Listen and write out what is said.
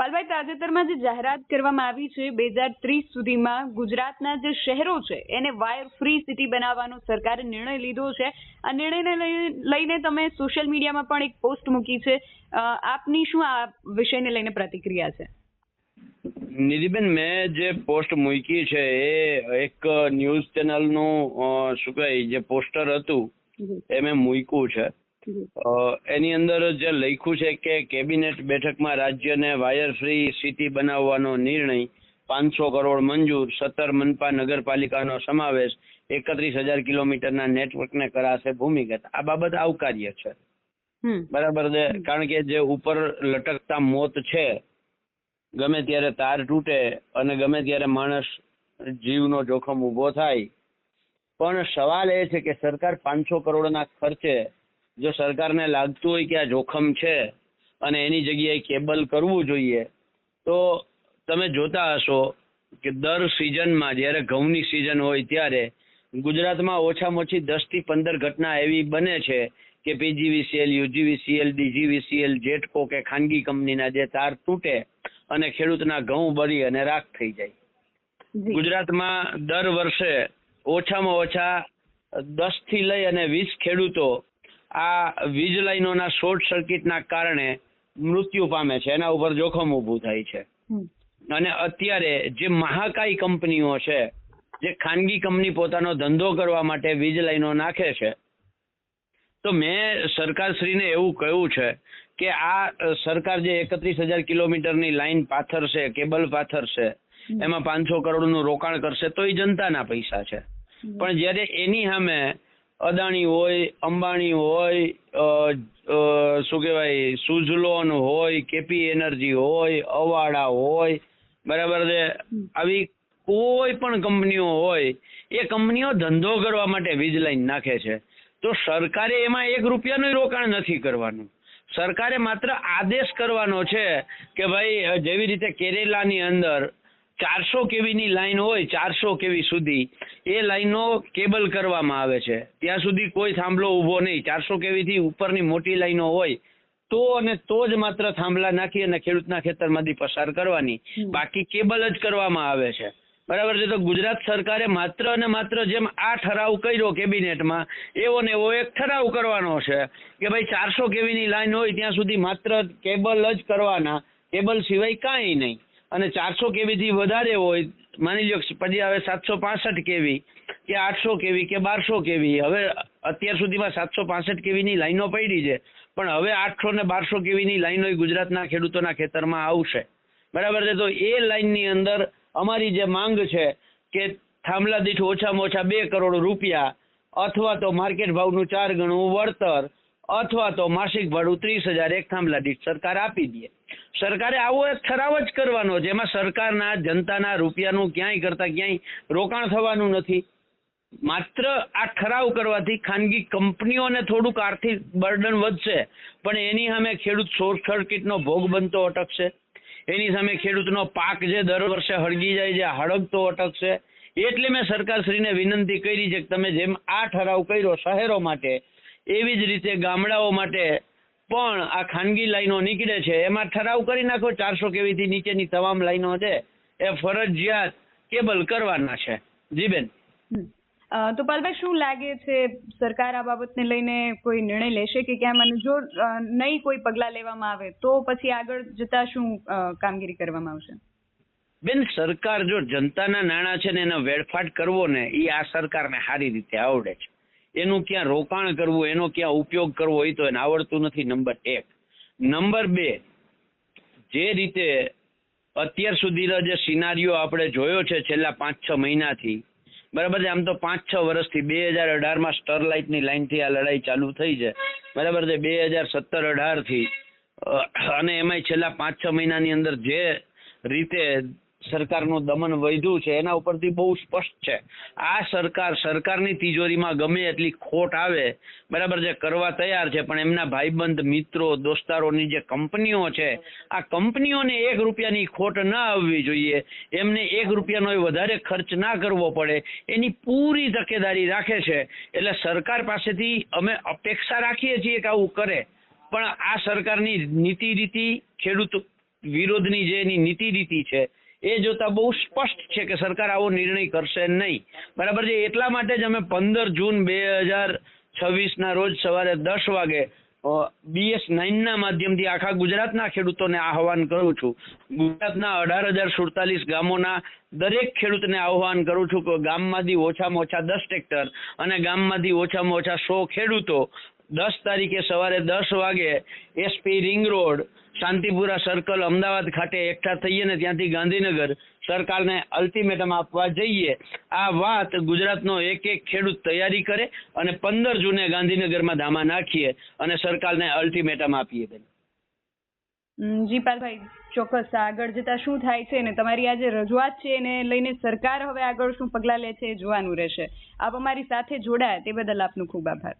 પાલભાઈ, તાજેતરમાં જે જાહેરાત કરવામાં આવી છે 2030 સુધીમાં ગુજરાતના જે શહેરો છે એને વાયર ફ્રી સિટી બનાવવાનો સરકારે નિર્ણય લીધો છે. આ નિર્ણયને લઈને તમે સોશિયલ મીડિયામાં પણ એક પોસ્ટ મૂકી છે. આપની શું આ વિષયને લઈને પ્રતિક્રિયા છે? નિધિબેન, મેં જે પોસ્ટ મૂકી છે એ એક ન્યૂઝ ચેનલનું શું કહેવાય જે પોસ્ટર હતું એ મેં મૂક્યું છે. એની અંદર જે લખ્યું છે કે કેબિનેટ બેઠકમાં રાજ્યને વાયર ફ્રી સિટી બનાવવાનો નિર્ણય, 500 કરોડ મંજૂર, 17 મનપા નગરપાલિકાનો સમાવેશ, 31,000 કિલોમીટરના નેટવર્કને કરાશે ભૂમિગત. આ બાબત આવકાર્ય છે, બરાબર છે. કારણ કે જે ઉપર લટકતા મોત છે, ગમે ત્યારે તાર તૂટે અને ગમે ત્યારે માણસ જીવનો જોખમ ઉભો થાય. પણ સવાલ એ છે કે સરકાર 500 કરોડના ખર્ચે જો સરકારને લાગતું હોય કે આ જોખમ છે અને એની જગ્યાએ કેબલ કરવું જોઈએ, તો તમે જોતા હશો કે દર સિઝનમાં જ્યારે ઘઉંની સિઝન હોય ત્યારે ગુજરાતમાં ઓછામાં ઓછી 10 થી 15 ઘટના એવી બને છે કે પીજીવીસીએલ, યુજીવીસીએલ, ડીજીવીસીએલ, જેટકો કે ખાનગી કંપનીના જે તાર તૂટે અને ખેડૂતના ઘઉં બળી અને રાખ થઈ જાય. ગુજરાતમાં દર વર્ષે ઓછામાં ઓછા 10 થી લઈ અને 20 ખેડૂતો આ વીજ લાઈનોના શોર્ટ સર્કિટના કારણે મૃત્યુ પામે છે, એના ઉપર જોખમ ઊભું થાય છે. અને અત્યારે જે મહાકાય કંપનીઓ છે, જે ખાનગી કંપની પોતાનો ધંધો કરવા માટે વીજ લાઈનો નાખે છે, તો મેં સરકારશ્રીને એવું કહ્યું છે કે આ સરકાર જે 31,000 કિલોમીટરની લાઈન પાથરશે, કેબલ પાથરશે, એમાં 500 કરોડનું રોકાણ કરશે તો એ જનતાના પૈસા છે. પણ જ્યારે એની સામે અદાણી હોય, અંબાણી હોય, શું કહેવાય સુઝલોન હોય, કેપી એનર્જી હોય, અવાડા હોય, બરાબર છે, આવી કોઈ પણ કંપનીઓ હોય, એ કંપનીઓ ધંધો કરવા માટે વીજ લાઈન નાખે છે. તો સરકારે એમાં 1 રૂપિયાનું રોકાણ નથી કરવાનું. સરકારે માત્ર આદેશ કરવાનો છે કે ભાઈ જેવી રીતે કેરેલાની અંદર 400 કેવીની લાઈન હોય, 400 કેવી સુધી એ લાઈનો કેબલ કરવામાં આવે છે, ત્યાં સુધી કોઈ થાંભલો ઊભો નહીં. 400 કેવીથી ઉપરની મોટી લાઈનો હોય તો અને તો જ માત્ર થાંભલા નાખી અને ખેડૂતના ખેતરમાંથી પસાર કરવાની, બાકી કેબલ જ કરવામાં આવે છે, બરાબર છે. તો ગુજરાત સરકારે માત્ર અને માત્ર જેમ આ ઠરાવ કર્યો કેબિનેટમાં, એવો ને એવો એક ઠરાવ કરવાનો છે કે ભાઈ 400 કેવીની લાઈન હોય ત્યાં સુધી માત્ર કેબલ જ કરવાના, કેબલ સિવાય કાંઈ નહીં. અને 400 કેવીથી વધારે હોય, માની લો પછી હવે 765 કેવી કે 800 કેવી કે 1200 કેવી, હવે અત્યાર સુધીમાં 765 કેવીની લાઈનો પડી છે, પણ હવે 800 ને 1200 કેવીની લાઈનો ગુજરાતના ખેડૂતોના ખેતરમાં આવશે, બરાબર છે. તો એ લાઈનની અંદર અમારી જે માંગ છે કે થાંભલા દીઠ ઓછામાં ઓછા 2 કરોડ રૂપિયા અથવા તો માર્કેટ ભાવનું 4 ગણું વળતર અથવા તો માસિક ભાડું 30,000 એક થાંભલા દીઠ સરકાર આપી દે. સરકારે આવો એક ઠરાવ જ કરવાનો છે, એમાં સરકારના જનતાના રૂપિયાનું ક્યાંય કરતા ક્યાંય રોકાણ થવાનું નથી. માત્ર આ ઠરાવ કરવાથી ખાનગી કંપનીઓને થોડુંક આર્થિક બર્ડન વધશે, પણ એની સામે ખેડૂત શોર્ટ સર્કિટનો ભોગ બનતો અટકશે, એની સામે ખેડૂતનો પાક જે દર વર્ષે હળગી જાય છે હળગતો અટકશે. એટલે મેં સરકારશ્રીને વિનંતી કરી છે કે તમે જેમ આ ઠરાવ કર્યો શહેરો માટે, એવી જ રીતે ગામડાઓ માટે પણ આ ખાનગી લાઈનો નીકળે છે એમાં ઠરાવ કરી નાખો. 400 કેવીથી નીચેની તમામ લાઈનો છે એ ફરજિયાત કેબલ કરવાના છે. જી બેન. તો પાલભાઈ, શું લાગે છે સરકાર આ બાબતને લઈને કોઈ નિર્ણય લેશે કે કેમ, અને જો નહીં કોઈ પગલાં લેવામાં આવે તો પછી આગળ જતા શું કામગીરી કરવામાં આવશે? બેન, સરકાર જો જનતાના નાણાં છે ને એનો વેડફાટ કરવો ને એ આ સરકારને સારી રીતે આવડે છે. એનું ક્યાં રોકાણ કરવું, એનો ક્યાં ઉપયોગ કરવો એ તો એને આવડતું નથી, નંબર 1. નંબર 2, જે રીતે અત્યાર સુધીનો જે સિનારીઓ આપણે જોયો છે છેલ્લા 5-6 મહિનાથી, બરાબર છે, આમ તો 5-6 વર્ષથી 2018માં સ્ટરલાઇટની લાઈનથી આ લડાઈ ચાલુ થઈ છે, બરાબર છે, 2017-18 થી, અને એમાંય છેલ્લા 5-6 મહિનાની અંદર જે રીતે સરકારનું દમન વધ્યું છે એના ઉપરથી બહુ સ્પષ્ટ છે આ સરકારની તિજોરીમાં ગમે એટલી ખોટ આવે, બરાબર છે, કરવા તૈયાર છે, પણ એમના ભાઈબંધ મિત્રો દોસ્તારોની જે કંપનીઓ છે આ કંપનીઓને 1 રૂપિયાની ખોટ ના આવવી જોઈએ, એમને 1 રૂપિયાનો વધારે ખર્ચ ના કરવો પડે એની પૂરી તકેદારી રાખે છે. એટલે સરકાર પાસેથી અમે અપેક્ષા રાખીએ છીએ કે આવું કરે, પણ આ સરકારની નીતિ રીતિ ખેડૂત વિરોધની જે એની નીતિ છે એ જોતા બહુ સ્પષ્ટ છે કે સરકાર આવો નિર્ણય કરશે નહીં. બરાબર છે. એટલા માટે જ અમે 15 જૂન 2026 રોજ સવારે 10 વાગે BS9 ના માધ્યમથી આખા ગુજરાતના ખેડૂતોને આહવાન કરું છું. ગુજરાતના 18,047 ગામોના દરેક ખેડૂતને આહવાન કરું છું કે ગામમાંથી ઓછામાં ઓછા 10 ટ્રેક્ટર અને ગામમાંથી ઓછામાં ઓછા 100 ખેડૂતો 10 તારીખે સવારે 10 વાગે SP ring road Shantipura circle Ahmedabad ખાતે એકઠા થઈએ ને ત્યાંથી ગાંધીનગર સરકારને અલ્ટિમેટમ આપવા જઈએ. આ વાત ગુજરાતનો એક ખેડૂત તૈયારી કરે અને 15 જૂને ગાંધીનગરમાં ધામા નાખીએ અને સરકારને અલ્ટિમેટમ આપીએ. જી પાલભાઈ, ચોક્કસ આગળ જતા શું થાય છે ને તમારી આ જે રજૂઆત છે એને લઈને સરકાર હવે આગળ શું પગલાં લે છે એ જોવાનું રહેશે. આપ અમારી સાથે જોડાયા તે બદલ આપનો ખૂબ આભાર.